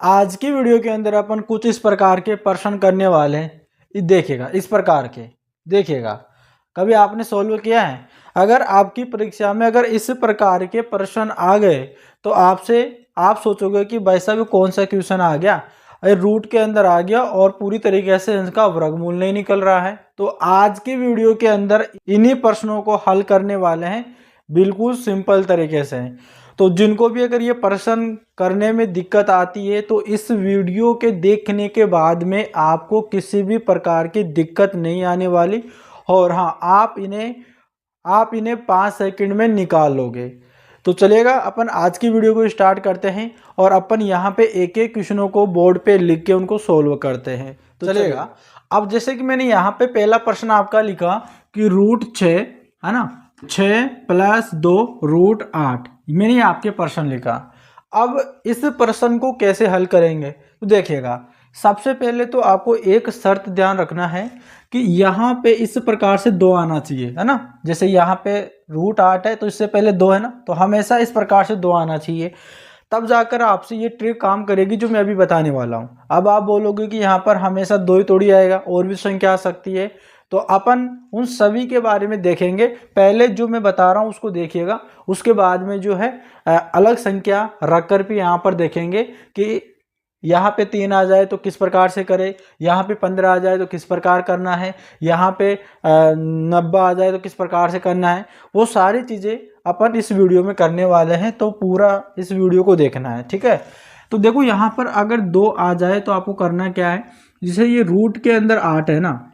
आज की वीडियो के अंदर अपन कुछ इस प्रकार के प्रश्न करने वाले हैं। ये देखिएगा, इस प्रकार के देखिएगा, कभी आपने सोल्व किया है? अगर आपकी परीक्षा में अगर इस प्रकार के प्रश्न आ गए तो आप सोचोगे कि भाई साहब कौन सा क्वेश्चन आ गया, अरे रूट के अंदर आ गया और पूरी तरीके से इसका वर्गमूल नहीं निकल रहा है। तो आज की वीडियो के अंदर इन्हीं प्रश्नों को हल करने वाले हैं, बिल्कुल सिंपल तरीके से। तो जिनको भी अगर ये प्रश्न करने में दिक्कत आती है तो इस वीडियो के देखने के बाद में आपको किसी भी प्रकार की दिक्कत नहीं आने वाली। और हाँ, आप इन्हें 5 सेकंड में निकाल लोगे। तो चलेगा, अपन आज की वीडियो को स्टार्ट करते हैं और अपन यहाँ पे एक एक क्वेश्चनों को बोर्ड पे लिख के उनको सोल्व करते हैं। तो चलेगा। अब जैसे कि मैंने यहाँ पे पहला प्रश्न आपका लिखा कि रूट 6 है ना, 6 + 2 √8, मैंने आपके प्रश्न लिखा। अब इस प्रश्न को कैसे हल करेंगे तो देखिएगा, सबसे पहले तो आपको एक शर्त ध्यान रखना है कि यहाँ पे इस प्रकार से 2 आना चाहिए, है ना। जैसे यहाँ पे √8 है तो इससे पहले 2 है ना, तो हमेशा इस प्रकार से 2 आना चाहिए, तब जाकर आपसे ये ट्रिक काम करेगी जो मैं अभी बताने वाला हूँ। अब आप बोलोगे कि यहाँ पर हमेशा 2 ही थोड़ी आएगा, और भी संख्या आ सकती है। तो अपन उन सभी के बारे में देखेंगे। पहले जो मैं बता रहा हूँ उसको देखिएगा, उसके बाद में जो है अलग संख्या रखकर भी यहाँ पर देखेंगे कि यहाँ पे 3 आ जाए तो किस प्रकार से करें, यहाँ पे 15 आ जाए तो किस प्रकार करना है, यहाँ पे 90 आ जाए तो किस प्रकार से करना है। वो सारी चीज़ें अपन इस वीडियो में करने वाले हैं, तो पूरा इस वीडियो को देखना है, ठीक है। तो देखो यहाँ पर अगर 2 आ जाए तो आपको करना क्या है, जैसे ये रूट के अंदर 8 है ना,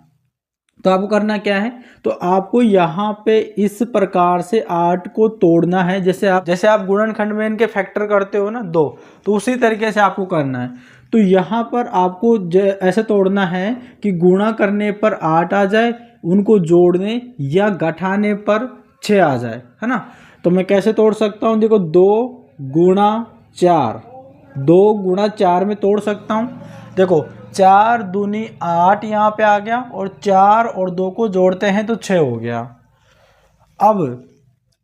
तो आपको करना क्या है, तो आपको यहाँ पे इस प्रकार से 8 को तोड़ना है। जैसे आप गुणनखंड में इनके फैक्टर करते हो ना 2, तो उसी तरीके से आपको करना है। तो यहाँ पर आपको ऐसे तोड़ना है कि गुणा करने पर 8 आ जाए, उनको जोड़ने या घटाने पर 6 आ जाए, है ना। तो मैं कैसे तोड़ सकता हूँ, देखो 2 × 4, 2 × 4 में तोड़ सकता हूँ। देखो 4 दूनी 8 यहाँ पे आ गया, और 4 और 2 को जोड़ते हैं तो 6 हो गया।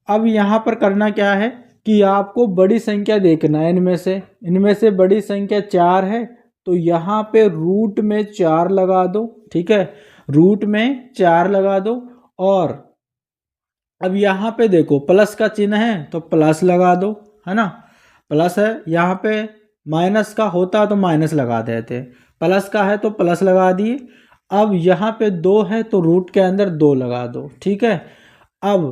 अब यहाँ पर करना क्या है कि आपको बड़ी संख्या देखना है, इनमें से बड़ी संख्या 4 है, तो यहाँ पे रूट में 4 लगा दो, ठीक है, रूट में 4 लगा दो। और अब यहाँ पे देखो प्लस का चिन्ह है तो प्लस लगा दो, है ना, प्लस है। यहाँ पे माइनस का होता तो माइनस लगा देते, प्लस का है तो प्लस लगा दिए। अब यहाँ पे 2 है तो रूट के अंदर 2 लगा दो, ठीक है। अब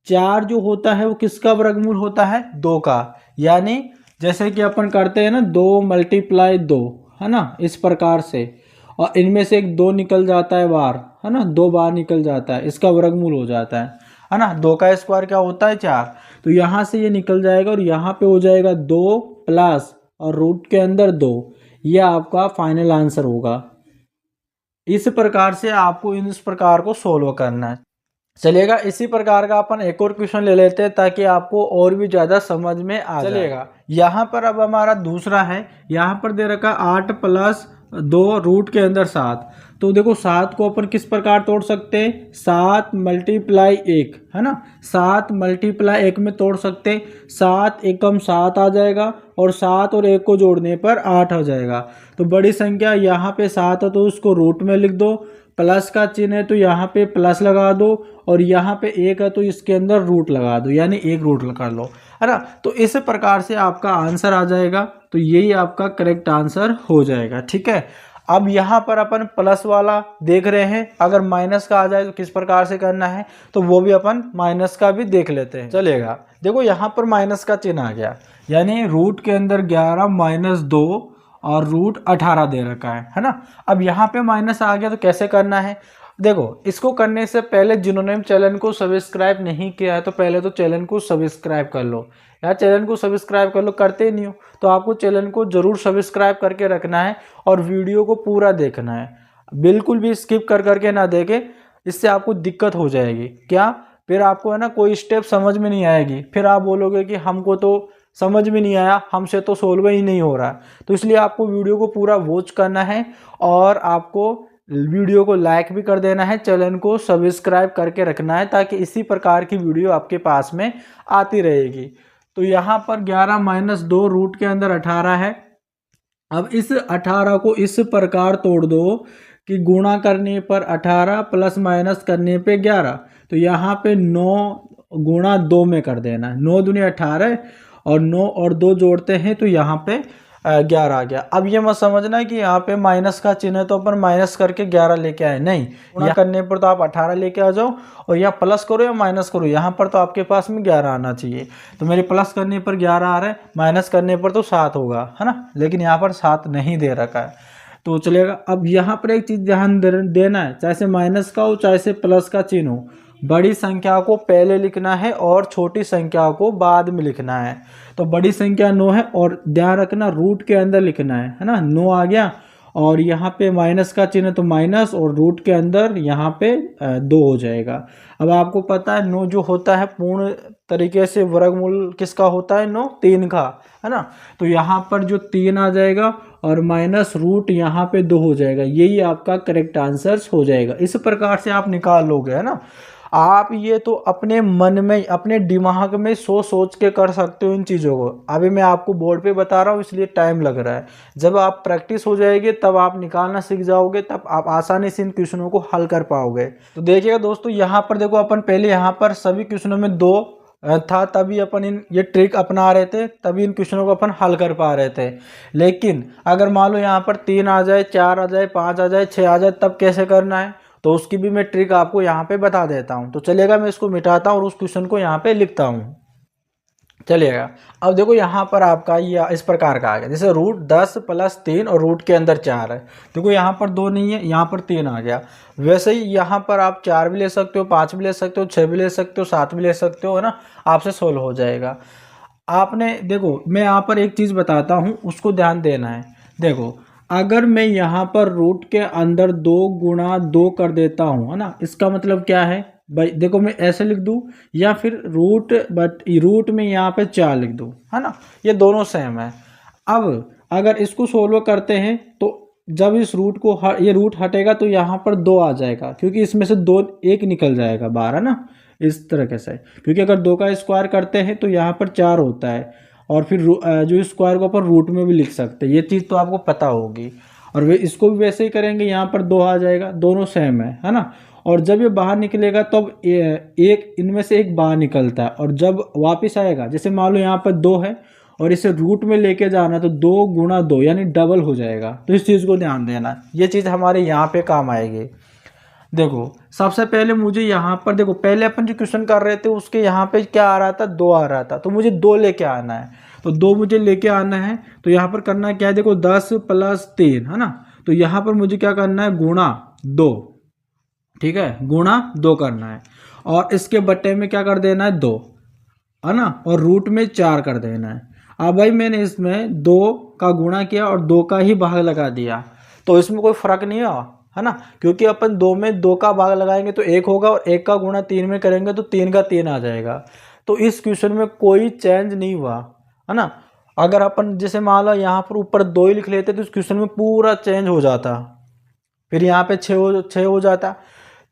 4 जो होता है वो किसका वर्गमूल होता है, 2 का। यानी जैसे कि अपन करते हैं ना 2 × 2, है ना, इस प्रकार से, और इनमें से एक 2 निकल जाता है बाहर, है ना, 2 बाहर निकल जाता है, इसका वर्गमूल हो जाता है ना। 2 का स्क्वायर क्या होता है, 4। तो यहाँ से ये निकल जाएगा और यहाँ पे हो जाएगा 2 प्लस और रूट के अंदर 2, ये आपका फाइनल आंसर होगा। इस प्रकार से आपको इस प्रकार को सोल्व करना है। चलेगा, इसी प्रकार का अपन एक और क्वेश्चन ले लेते हैं ताकि आपको और भी ज़्यादा समझ में आ चलेगा। यहाँ पर अब हमारा दूसरा है, यहाँ पर दे रखा 8 + 2 रूट के अंदर 7। तो देखो 7 को अपन किस प्रकार तोड़ सकते हैं, 7 × 1, है ना, 7 × 1 में तोड़ सकते हैं। 7 एकम 7 आ जाएगा, और 7 और 1 को जोड़ने पर 8 आ जाएगा। तो बड़ी संख्या यहाँ पे 7 है तो उसको रूट में लिख दो, प्लस का चिन्ह है तो यहाँ पे प्लस लगा दो, और यहाँ पे 1 है तो इसके अंदर रूट लगा दो, यानी 1 रूट कर लो, है ना। तो इस प्रकार से आपका आंसर आ जाएगा। तो यही आपका करेक्ट आंसर हो जाएगा, ठीक है। अब यहाँ पर अपन प्लस वाला देख रहे हैं, अगर माइनस का आ जाए तो किस प्रकार से करना है, तो वो भी अपन माइनस का भी देख लेते हैं, चलेगा। देखो यहाँ पर माइनस का चिन्ह आ गया, यानी रूट के अंदर 11 - 2 और रूट 18 दे रखा है ना। अब यहाँ पे माइनस आ गया तो कैसे करना है, देखो इसको करने से पहले जिन्होंने चैनल को सब्सक्राइब नहीं किया है तो पहले तो चैनल को सब्सक्राइब कर लो। यार चैनल को सब्सक्राइब कर लो, करते ही नहीं हो तो आपको चैनल को ज़रूर सब्सक्राइब करके रखना है और वीडियो को पूरा देखना है, बिल्कुल भी स्किप कर करके ना देखें, इससे आपको दिक्कत हो जाएगी। क्या, फिर आपको है ना कोई स्टेप समझ में नहीं आएगी, फिर आप बोलोगे कि हमको तो समझ में नहीं आया, हमसे तो सोल्व ही नहीं हो रहा। तो इसलिए आपको वीडियो को पूरा वॉच करना है और आपको वीडियो को लाइक भी कर देना है, चैनल को सब्सक्राइब करके रखना है, ताकि इसी प्रकार की वीडियो आपके पास में आती रहेगी। तो यहाँ पर 11 - 2 रूट के अंदर 18 है, अब इस 18 को इस प्रकार तोड़ दो कि गुणा करने पर 18 प्लस माइनस करने पे 11। तो यहाँ पे 9 गुणा 2 में कर देना, 9 दूनी 18 और 9 और 2 जोड़ते हैं तो यहाँ पे 11 आ गया। अब ये मत समझना कि यहाँ पे माइनस का चिन्ह है तो अपन माइनस करके 11 लेके आए, नहीं, गुणा करने पर तो आप 18 लेके आ जाओ और या प्लस करो या माइनस करो, यहाँ पर तो आपके पास में 11 आना चाहिए। तो मेरे प्लस करने पर 11 आ रहा है, माइनस करने पर तो 7 होगा, है ना, लेकिन यहाँ पर 7 नहीं दे रखा है तो चलेगा। अब यहाँ पर एक चीज़ ध्यान देना है, चाहे से माइनस का हो चाहे से प्लस का चिन्ह हो, बड़ी संख्या को पहले लिखना है और छोटी संख्या को बाद में लिखना है। तो बड़ी संख्या 9 है और ध्यान रखना रूट के अंदर लिखना है ना, 9 आ गया और यहाँ पे माइनस का चिन्ह तो माइनस और रूट के अंदर यहाँ पे 2 हो जाएगा। अब आपको पता है 9 जो होता है पूर्ण तरीके से वर्गमूल किसका होता है, 9 3 का, है ना। तो यहाँ पर जो 3 आ जाएगा और माइनस रूट यहाँ पे 2 हो जाएगा, यही आपका करेक्ट आंसर हो जाएगा। इस प्रकार से आप निकाल लोगे, है ना। आप ये तो अपने मन में अपने दिमाग में सोच के कर सकते हो इन चीज़ों को। अभी मैं आपको बोर्ड पे बता रहा हूँ इसलिए टाइम लग रहा है, जब आप प्रैक्टिस हो जाएगी तब आप निकालना सीख जाओगे, तब आप आसानी से इन क्वेश्चनों को हल कर पाओगे। तो देखिएगा दोस्तों, यहाँ पर देखो अपन पहले यहाँ पर सभी क्वेश्चनों में 2 था तभी अपन ये ट्रिक अपना रहे थे, तभी इन क्वेश्चनों को अपन हल कर पा रहे थे। लेकिन अगर मान लो यहाँ पर 3 आ जाए, 4 आ जाए, 5 आ जाए, 6 आ जाए, तब कैसे करना है तो उसकी भी मैं ट्रिक आपको यहाँ पे बता देता हूँ। तो चलेगा, मैं इसको मिटाता हूँ और उस क्वेश्चन को यहाँ पे लिखता हूँ, चलिएगा। अब देखो यहाँ पर आपका ये इस प्रकार का आ गया, जैसे रूट 10 प्लस 3 और रूट के अंदर 4 है। देखो यहाँ पर 2 नहीं है, यहाँ पर 3 आ गया। वैसे ही यहाँ पर आप 4 भी ले सकते हो, 5 भी ले सकते हो, 6 भी ले सकते हो, 7 भी ले सकते हो, है ना, आपसे सोल्व हो जाएगा। आपने देखो मैं यहाँ पर एक चीज़ बताता हूँ, उसको ध्यान देना है। देखो अगर मैं यहाँ पर रूट के अंदर 2 गुणा 2 कर देता हूँ, है ना, इसका मतलब क्या है भाई, देखो मैं ऐसे लिख दूँ या फिर रूट में यहाँ पे 4 लिख दूँ, है ना, ये दोनों सेम है। अब अगर इसको सोल्व करते हैं तो जब इस रूट को ये रूट हटेगा तो यहाँ पर 2 आ जाएगा, क्योंकि इसमें से 2 1 निकल जाएगा बाहर, है ना, इस तरह से। क्योंकि अगर 2 का स्क्वायर करते हैं तो यहाँ पर 4 होता है और फिर जो स्क्वायर को अपन रूट में भी लिख सकते हैं, ये चीज़ तो आपको पता होगी। और वे इसको भी वैसे ही करेंगे, यहाँ पर 2 आ जाएगा, दोनों सेम है ना। और जब ये बाहर निकलेगा तब एक इनमें से एक बाहर निकलता है और जब वापस आएगा, जैसे मान लो यहाँ पर 2 है और इसे रूट में लेके जाना तो 2 गुणा 2 यानी डबल हो जाएगा। तो इस चीज़ को ध्यान देना, ये चीज़ हमारे यहाँ पे काम आएगी। देखो सबसे पहले मुझे यहाँ पर देखो, पहले अपन जो क्वेश्चन कर रहे थे उसके यहाँ पे क्या आ रहा था, 2 आ रहा था, तो मुझे 2 लेके आना है। तो 2 मुझे लेके आना है तो यहाँ पर करना क्या है, देखो 10 प्लस 3, है ना, तो यहाँ पर मुझे क्या करना है, गुणा 2, ठीक है, गुणा 2 करना है और इसके बट्टे में क्या कर देना है, 2, है ना, और रूट में 4 कर देना है। अब भाई मैंने इसमें 2 का गुणा किया और 2 का ही भाग लगा दिया, तो इसमें कोई फर्क नहीं हुआ, है ना, क्योंकि अपन 2 में 2 का भाग लगाएंगे तो 1 होगा और 1 का गुणा 3 में करेंगे तो 3 का 3 आ जाएगा। तो इस क्वेश्चन में कोई चेंज नहीं हुआ, है ना। अगर अपन जैसे मान लो यहाँ पर ऊपर 2 ही लिख लेते तो इस क्वेश्चन में पूरा चेंज हो जाता, फिर यहाँ पे 6 हो जाता।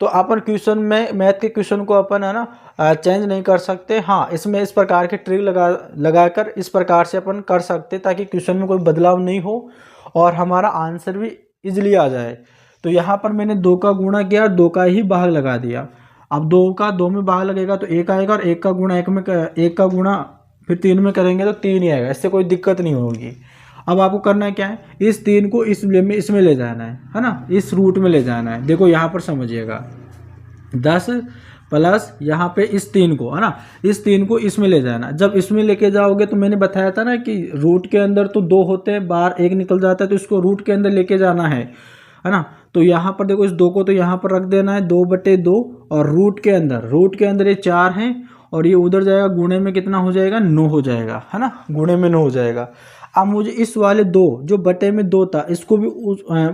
तो अपन क्वेश्चन में मैथ के क्वेश्चन को अपन, है ना, चेंज नहीं कर सकते। हाँ, इसमें इस प्रकार के ट्रिक लगाकर इस प्रकार से अपन कर सकते ताकि क्वेश्चन में कोई बदलाव नहीं हो और हमारा आंसर भी इजीली आ जाए। तो यहाँ पर मैंने 2 का गुणा किया और 2 का ही भाग लगा दिया। अब 2 का 2 में भाग लगेगा तो 1 आएगा और 1 का गुणा 1 का गुणा फिर 3 में करेंगे तो 3 ही आएगा, इससे कोई दिक्कत नहीं होगी। अब आपको करना क्या है, इस 3 को इसमें ले जाना है ना, इस रूट में ले जाना है। देखो यहाँ पर समझिएगा, 10 प्लस यहाँ पे इस 3 को, है ना, इस 3 को इसमें ले जाना। जब इसमें लेके जाओगे तो मैंने बताया था ना कि रूट के अंदर तो 2 होते हैं, बाहर 1 निकल जाता है, तो इसको रूट के अंदर लेके जाना है ना। तो यहाँ पर देखो इस 2 को तो यहाँ पर रख देना है 2/2 और रूट के अंदर ये 4 हैं और ये उधर जाएगा, गुणे में कितना हो जाएगा, 9 हो जाएगा, है ना, गुणे में 9 हो जाएगा। अब मुझे इस वाले 2 जो बटे में 2 था इसको भी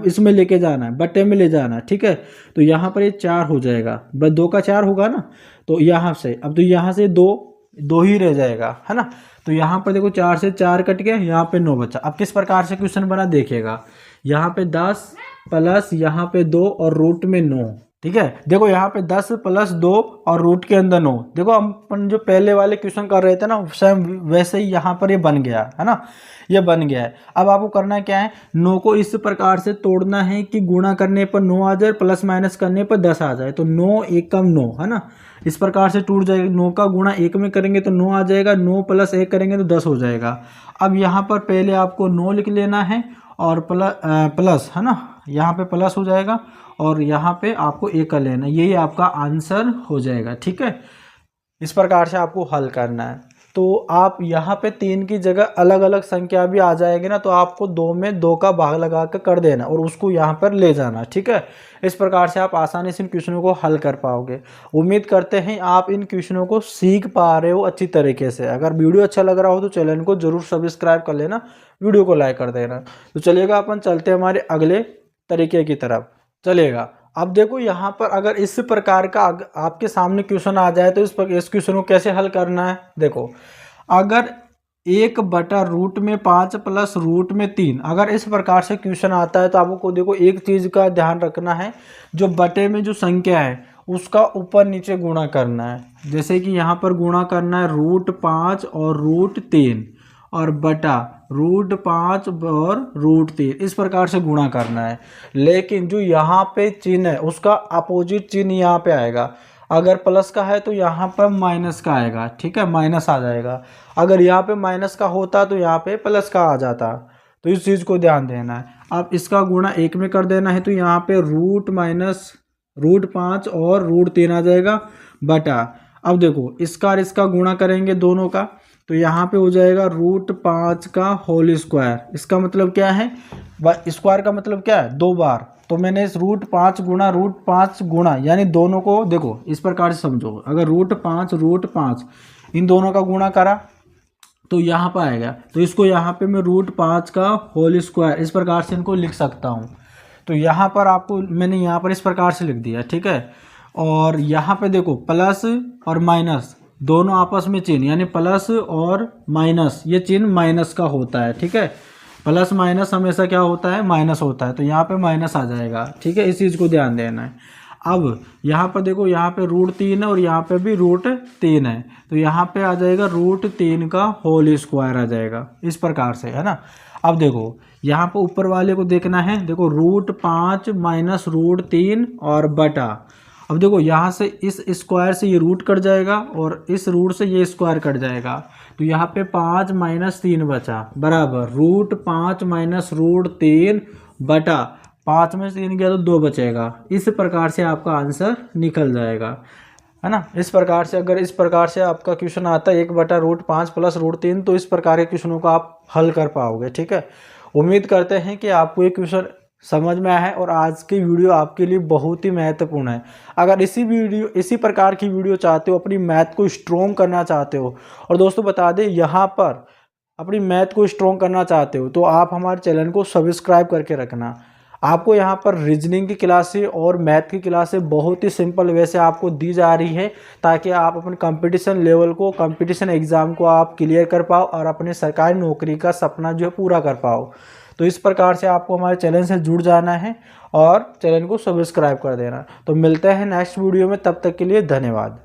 इसमें लेके जाना है, बटे में ले जाना है, ठीक है। तो यहाँ पर ये 4 हो जाएगा, बस 2 का 4 होगा ना, तो यहाँ से अब तो यहाँ से 2 ही रह जाएगा, है ना। तो यहाँ पर देखो 4 से 4 कट गया, यहाँ पे 9 बचा। अब किस प्रकार से क्वेश्चन बना देखिएगा, यहाँ पे 10 प्लस यहाँ पे 2 और रूट में 9, ठीक है। देखो यहाँ पे 10 + 2 और रूट के अंदर 9। देखो हम अपन जो पहले वाले क्वेश्चन कर रहे थे ना, सेम वैसे ही यहाँ पर ये बन गया है ना, ये बन गया है। अब आपको करना क्या है, 9 को इस प्रकार से तोड़ना है कि गुणा करने पर 9 आ जाए, प्लस माइनस करने पर 10 आ जाए। तो 9 एकम 9 है ना, इस प्रकार से टूट जाएगा। 9 का गुणा 1 में करेंगे तो 9 आ जाएगा, 9 + 1 करेंगे तो 10 हो जाएगा। अब यहाँ पर पहले आपको 9 लिख लेना है और प्लस है ना, यहाँ पे प्लस हो जाएगा और यहाँ पे आपको 1 कर लेना, यही आपका आंसर हो जाएगा। ठीक है, इस प्रकार से आपको हल करना है। तो आप यहाँ पे 3 की जगह अलग अलग संख्या भी आ जाएगी ना, तो आपको 2 में 2 का भाग लगा कर देना और उसको यहाँ पर ले जाना। ठीक है, इस प्रकार से आप आसानी से इन क्वेश्चनों को हल कर पाओगे। उम्मीद करते हैं आप इन क्वेश्चनों को सीख पा रहे हो अच्छी तरीके से। अगर वीडियो अच्छा लग रहा हो तो चैनल को जरूर सब्सक्राइब कर लेना, वीडियो को लाइक कर देना। तो चलिएगा अपन चलते हैं हमारे अगले तरीके की तरफ। चलिएगा, अब देखो यहाँ पर अगर इस प्रकार का आपके सामने क्वेश्चन आ जाए तो इस क्वेश्चन को कैसे हल करना है। देखो, अगर 1/√5 प्लस √3, अगर इस प्रकार से क्वेश्चन आता है तो आपको देखो एक चीज़ का ध्यान रखना है, जो बटे में जो संख्या है उसका ऊपर नीचे गुणा करना है। जैसे कि यहाँ पर गुणा करना है √5 और √3 और बटा √5 और √3, इस प्रकार से गुणा करना है। लेकिन जो यहाँ पे चिन्ह है उसका अपोजिट चिन्ह यहाँ पे आएगा। अगर प्लस का है तो यहाँ पर माइनस का आएगा। ठीक है, माइनस आ जाएगा। अगर यहाँ पे माइनस का होता तो यहाँ पे प्लस का आ जाता। तो इस चीज़ को ध्यान देना है। अब इसका गुणा 1 में कर देना है तो यहाँ पे √5 और √3 आ जाएगा बटा। अब देखो इसका और इसका गुणा करेंगे दोनों का, तो यहाँ पे हो जाएगा √5 का होल स्क्वायर। इसका मतलब क्या है, स्क्वायर का मतलब क्या है, 2 बार। तो मैंने इस √5 गुणा यानी दोनों को देखो इस प्रकार से समझो। अगर √5 इन दोनों का गुणा करा तो यहाँ पर आएगा, तो इसको यहाँ पे मैं √5 का होल स्क्वायर इस प्रकार से इनको लिख सकता हूँ। तो यहाँ पर आपको मैंने यहाँ पर इस प्रकार से लिख दिया। ठीक है, और यहाँ पे देखो प्लस और माइनस दोनों आपस में चिन्ह, यानी प्लस और माइनस, ये चिन्ह माइनस का होता है। ठीक है, प्लस माइनस हमेशा क्या होता है, माइनस होता है। तो यहाँ पे माइनस आ जाएगा। ठीक है, इस चीज़ को ध्यान देना है। अब यहाँ पर देखो, यहाँ पे √3 है और यहाँ पे भी √3 है, तो यहाँ पे आ जाएगा √3 का होल स्क्वायर आ जाएगा, इस प्रकार से, है ना। अब देखो यहाँ पे ऊपर वाले को देखना है। देखो √5 माइनस √3 और बटा। अब देखो यहाँ से इस स्क्वायर से ये रूट कट जाएगा और इस रूट से ये स्क्वायर कट जाएगा, तो यहाँ पे 5 - 3 बचा बराबर √5 माइनस √3 बटा 5 में से 3 गया तो 2 बचेगा। इस प्रकार से आपका आंसर निकल जाएगा, है ना। इस प्रकार से अगर इस प्रकार से आपका क्वेश्चन आता है 1/√5 प्लस √3, तो इस प्रकार के क्वेश्चनों को आप हल कर पाओगे। ठीक है, उम्मीद करते हैं कि आपको ये क्वेश्चन समझ में आया है और आज की वीडियो आपके लिए बहुत ही महत्वपूर्ण है। अगर इसी प्रकार की वीडियो चाहते हो, अपनी मैथ को स्ट्रॉन्ग करना चाहते हो, और दोस्तों बता दें यहाँ पर अपनी मैथ को स्ट्रॉन्ग करना चाहते हो तो आप हमारे चैनल को सब्सक्राइब करके रखना। आपको यहाँ पर रीजनिंग की क्लासें और मैथ की क्लासें बहुत ही सिंपल वे से आपको दी जा रही है, ताकि आप अपने कंपटीशन लेवल को, कंपटीशन एग्ज़ाम को आप क्लियर कर पाओ और अपने सरकारी नौकरी का सपना जो है पूरा कर पाओ। तो इस प्रकार से आपको हमारे चैनल से जुड़ जाना है और चैनल को सब्सक्राइब कर देना। तो मिलते हैं नेक्स्ट वीडियो में, तब तक के लिए धन्यवाद।